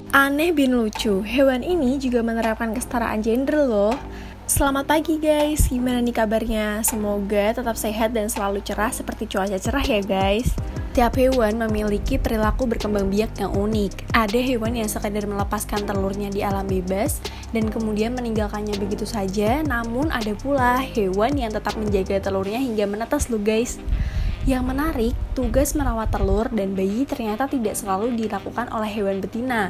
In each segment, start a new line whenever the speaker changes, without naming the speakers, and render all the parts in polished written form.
Aneh bin lucu, hewan ini juga menerapkan kesetaraan gender loh. Selamat pagi guys, gimana nih kabarnya? Semoga tetap sehat dan selalu cerah seperti cuaca cerah ya guys. Tiap hewan memiliki perilaku berkembang biak yang unik. Ada hewan yang sekadar melepaskan telurnya di alam bebas dan kemudian meninggalkannya begitu saja. Namun ada pula hewan yang tetap menjaga telurnya hingga menetas loh guys. Yang menarik, tugas merawat telur dan bayi ternyata tidak selalu dilakukan oleh hewan betina.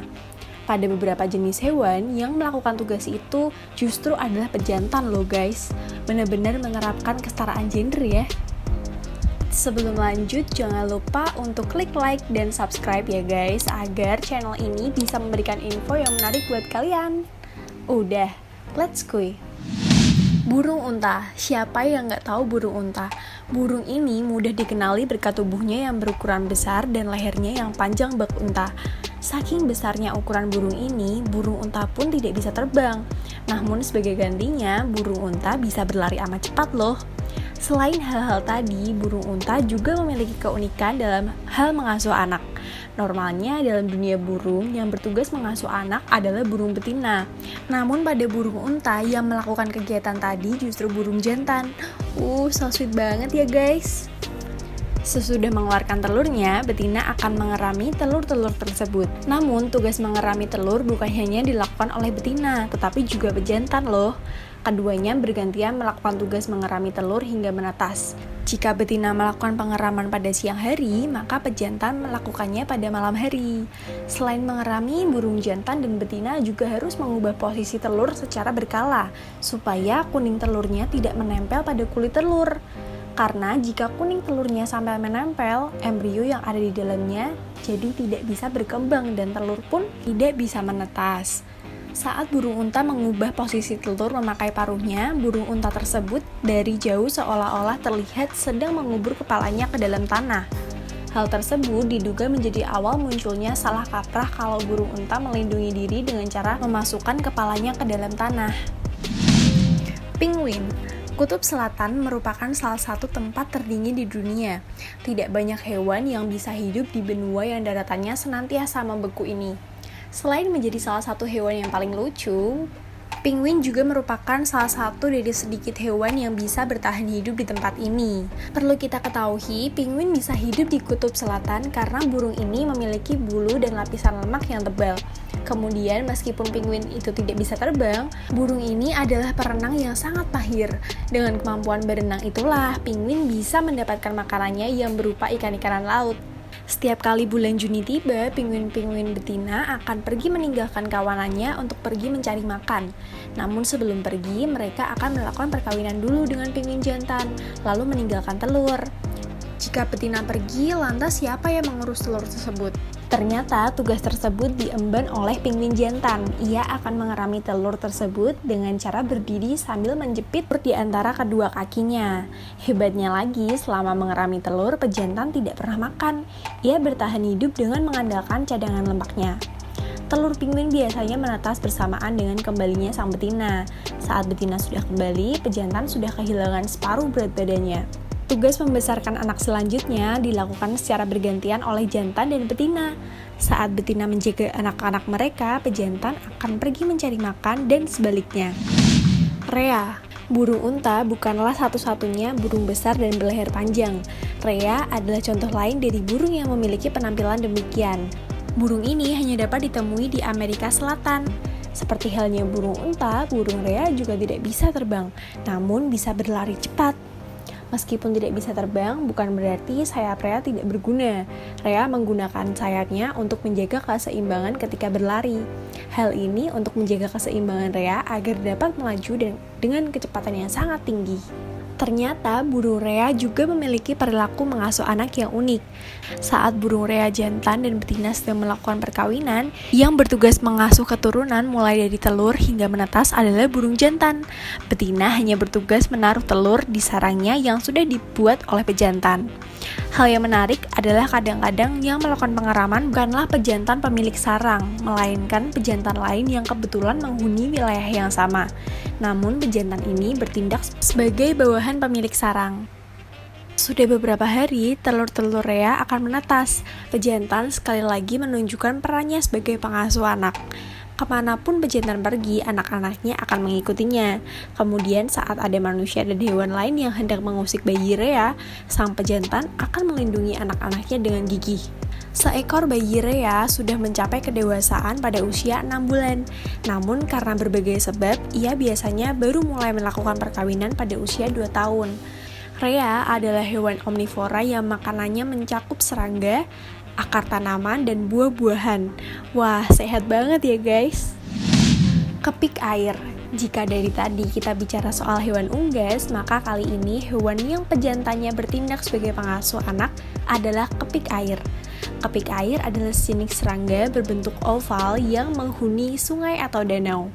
Pada beberapa jenis hewan yang melakukan tugas itu justru adalah pejantan loh guys. Benar-benar menerapkan kesetaraan gender ya. Sebelum lanjut, jangan lupa untuk klik like dan subscribe ya guys, agar channel ini bisa memberikan info yang menarik buat kalian. Udah, let's go. Burung unta, siapa yang nggak tahu burung unta? Burung ini mudah dikenali berkat tubuhnya yang berukuran besar dan lehernya yang panjang bak unta. Saking besarnya ukuran burung ini, burung unta pun tidak bisa terbang. Namun sebagai gantinya, burung unta bisa berlari amat cepat loh. Selain hal-hal tadi, burung unta juga memiliki keunikan dalam hal mengasuh anak. Normalnya dalam dunia burung yang bertugas mengasuh anak adalah burung betina. Namun pada burung unta yang melakukan kegiatan tadi justru burung jantan. So sweet banget ya guys. Sesudah mengeluarkan telurnya, betina akan mengerami telur-telur tersebut. Namun, tugas mengerami telur bukan hanya dilakukan oleh betina, tetapi juga pejantan loh. Keduanya bergantian melakukan tugas mengerami telur hingga menetas. Jika betina melakukan pengeraman pada siang hari, maka pejantan melakukannya pada malam hari. Selain mengerami, burung jantan dan betina juga harus mengubah posisi telur secara berkala, supaya kuning telurnya tidak menempel pada kulit telur. Karena jika kuning telurnya sampai menempel, embrio yang ada di dalamnya jadi tidak bisa berkembang dan telur pun tidak bisa menetas. Saat burung unta mengubah posisi telur memakai paruhnya, burung unta tersebut dari jauh seolah-olah terlihat sedang mengubur kepalanya ke dalam tanah. Hal tersebut diduga menjadi awal munculnya salah kaprah kalau burung unta melindungi diri dengan cara memasukkan kepalanya ke dalam tanah. Penguin. Kutub Selatan merupakan salah satu tempat terdingin di dunia. Tidak banyak hewan yang bisa hidup di benua yang daratannya senantiasa membeku ini. Selain menjadi salah satu hewan yang paling lucu, penguin juga merupakan salah satu dari sedikit hewan yang bisa bertahan hidup di tempat ini. Perlu kita ketahui, penguin bisa hidup di Kutub Selatan karena burung ini memiliki bulu dan lapisan lemak yang tebal. Kemudian, meskipun penguin itu tidak bisa terbang, burung ini adalah perenang yang sangat mahir. Dengan kemampuan berenang itulah, penguin bisa mendapatkan makanannya yang berupa ikan-ikanan laut. Setiap kali bulan Juni tiba, penguin-penguin betina akan pergi meninggalkan kawanannya untuk pergi mencari makan. Namun sebelum pergi, mereka akan melakukan perkawinan dulu dengan penguin jantan, lalu meninggalkan telur. Jika betina pergi, lantas siapa yang mengurus telur tersebut? Ternyata tugas tersebut diemban oleh penguin jantan. Ia akan mengerami telur tersebut dengan cara berdiri sambil menjepit di antara kedua kakinya. Hebatnya lagi, selama mengerami telur, pejantan tidak pernah makan. Ia bertahan hidup dengan mengandalkan cadangan lemaknya. Telur penguin biasanya menetas bersamaan dengan kembalinya sang betina. Saat betina sudah kembali, pejantan sudah kehilangan separuh berat badannya. Tugas membesarkan anak selanjutnya dilakukan secara bergantian oleh jantan dan betina. Saat betina menjaga anak-anak mereka, pejantan akan pergi mencari makan dan sebaliknya. Rea, burung unta bukanlah satu-satunya burung besar dan berleher panjang. Rea adalah contoh lain dari burung yang memiliki penampilan demikian. Burung ini hanya dapat ditemui di Amerika Selatan. Seperti halnya burung unta, burung rea juga tidak bisa terbang, namun bisa berlari cepat. Meskipun tidak bisa terbang, bukan berarti sayap rea tidak berguna. Rea menggunakan sayapnya untuk menjaga keseimbangan ketika berlari. Hal ini untuk menjaga keseimbangan rea agar dapat melaju dengan kecepatan yang sangat tinggi. Ternyata burung rea juga memiliki perilaku mengasuh anak yang unik. Saat burung rea jantan dan betina sedang melakukan perkawinan, yang bertugas mengasuh keturunan mulai dari telur hingga menetas adalah burung jantan. Betina hanya bertugas menaruh telur di sarangnya yang sudah dibuat oleh pejantan. Hal yang menarik adalah kadang-kadang yang melakukan pengeraman bukanlah pejantan pemilik sarang, melainkan pejantan lain yang kebetulan menghuni wilayah yang sama. Namun pejantan ini bertindak sebagai bawahan pemilik sarang. Sudah beberapa hari, telur-telur Rhea akan menetas. Pejantan sekali lagi menunjukkan perannya sebagai pengasuh anak. Kemanapun pejantan pergi, anak-anaknya akan mengikutinya. Kemudian saat ada manusia dan hewan lain yang hendak mengusik bayi Rhea, sang pejantan akan melindungi anak-anaknya dengan gigih. Seekor bayi Rhea sudah mencapai kedewasaan pada usia 6 bulan. Namun karena berbagai sebab, ia biasanya baru mulai melakukan perkawinan pada usia 2 tahun. Rhea adalah hewan omnivora yang makanannya mencakup serangga, akar tanaman, dan buah-buahan. Wah, sehat banget ya guys. Kepik air. Jika dari tadi kita bicara soal hewan unggas, maka kali ini hewan yang pejantannya bertindak sebagai pengasuh anak adalah kepik air. Kepik air adalah sejenis serangga berbentuk oval yang menghuni sungai atau danau.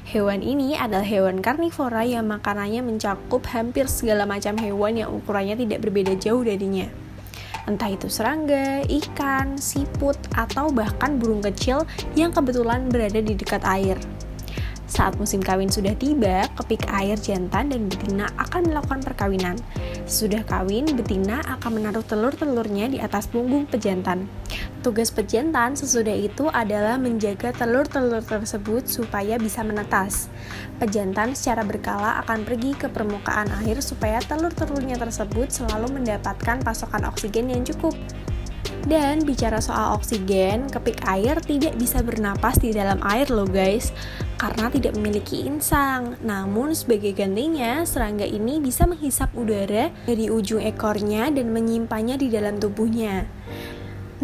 Hewan ini adalah hewan karnivora yang makanannya mencakup hampir segala macam hewan yang ukurannya tidak berbeda jauh darinya. Entah itu serangga, ikan, siput, atau bahkan burung kecil yang kebetulan berada di dekat air. Saat musim kawin sudah tiba, kepik air jantan dan betina akan melakukan perkawinan. Sesudah kawin, betina akan menaruh telur-telurnya di atas punggung pejantan. Tugas pejantan sesudah itu adalah menjaga telur-telur tersebut supaya bisa menetas. Pejantan secara berkala akan pergi ke permukaan air supaya telur-telurnya tersebut selalu mendapatkan pasokan oksigen yang cukup. Dan bicara soal oksigen, kepik air tidak bisa bernapas di dalam air loh guys, karena tidak memiliki insang. Namun sebagai gantinya, serangga ini bisa menghisap udara dari ujung ekornya dan menyimpannya di dalam tubuhnya.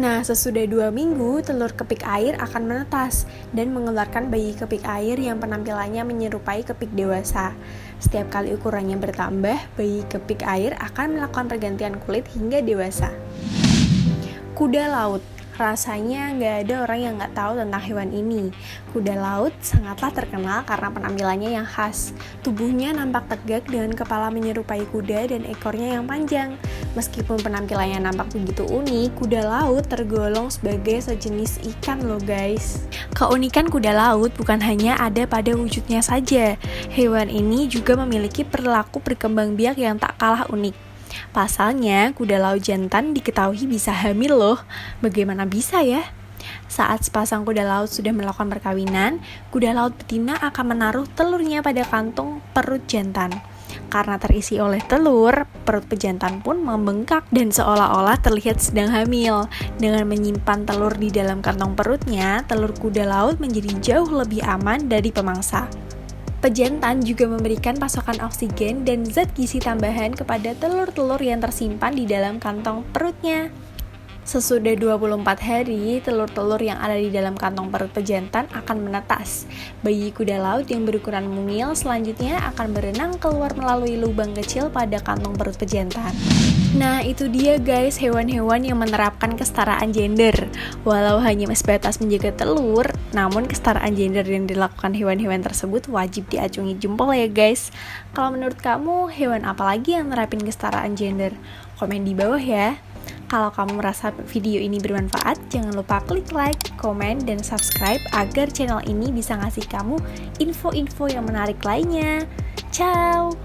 Nah, sesudah 2 minggu, telur kepik air akan menetas dan mengeluarkan bayi kepik air yang penampilannya menyerupai kepik dewasa. Setiap kali ukurannya bertambah, bayi kepik air akan melakukan pergantian kulit hingga dewasa. Kuda laut. Rasanya nggak ada orang yang nggak tahu tentang hewan ini. Kuda laut sangatlah terkenal karena penampilannya yang khas. Tubuhnya nampak tegak dengan kepala menyerupai kuda dan ekornya yang panjang. Meskipun penampilannya nampak begitu unik, kuda laut tergolong sebagai sejenis ikan loh guys. Keunikan kuda laut bukan hanya ada pada wujudnya saja. Hewan ini juga memiliki perilaku berkembang biak yang tak kalah unik. Pasalnya, kuda laut jantan diketahui bisa hamil loh. Bagaimana bisa ya? Saat sepasang kuda laut sudah melakukan perkawinan, kuda laut betina akan menaruh telurnya pada kantung perut jantan. Karena terisi oleh telur, perut pejantan pun membengkak dan seolah-olah terlihat sedang hamil. Dengan menyimpan telur di dalam kantong perutnya, telur kuda laut menjadi jauh lebih aman dari pemangsa. Pejantan juga memberikan pasokan oksigen dan zat gizi tambahan kepada telur-telur yang tersimpan di dalam kantong perutnya. Sesudah 24 hari, telur-telur yang ada di dalam kantong perut pejantan akan menetas. Bayi kuda laut yang berukuran mungil selanjutnya akan berenang keluar melalui lubang kecil pada kantong perut pejantan. Nah, itu dia guys, hewan-hewan yang menerapkan kesetaraan gender. Walau hanya sebatas menjaga telur, namun kesetaraan gender yang dilakukan hewan-hewan tersebut wajib diacungi jempol ya guys. Kalau menurut kamu, hewan apa lagi yang nerapin kesetaraan gender? Komen di bawah ya. Kalau kamu merasa video ini bermanfaat, jangan lupa klik like, komen, dan subscribe agar channel ini bisa ngasih kamu info-info yang menarik lainnya. Ciao!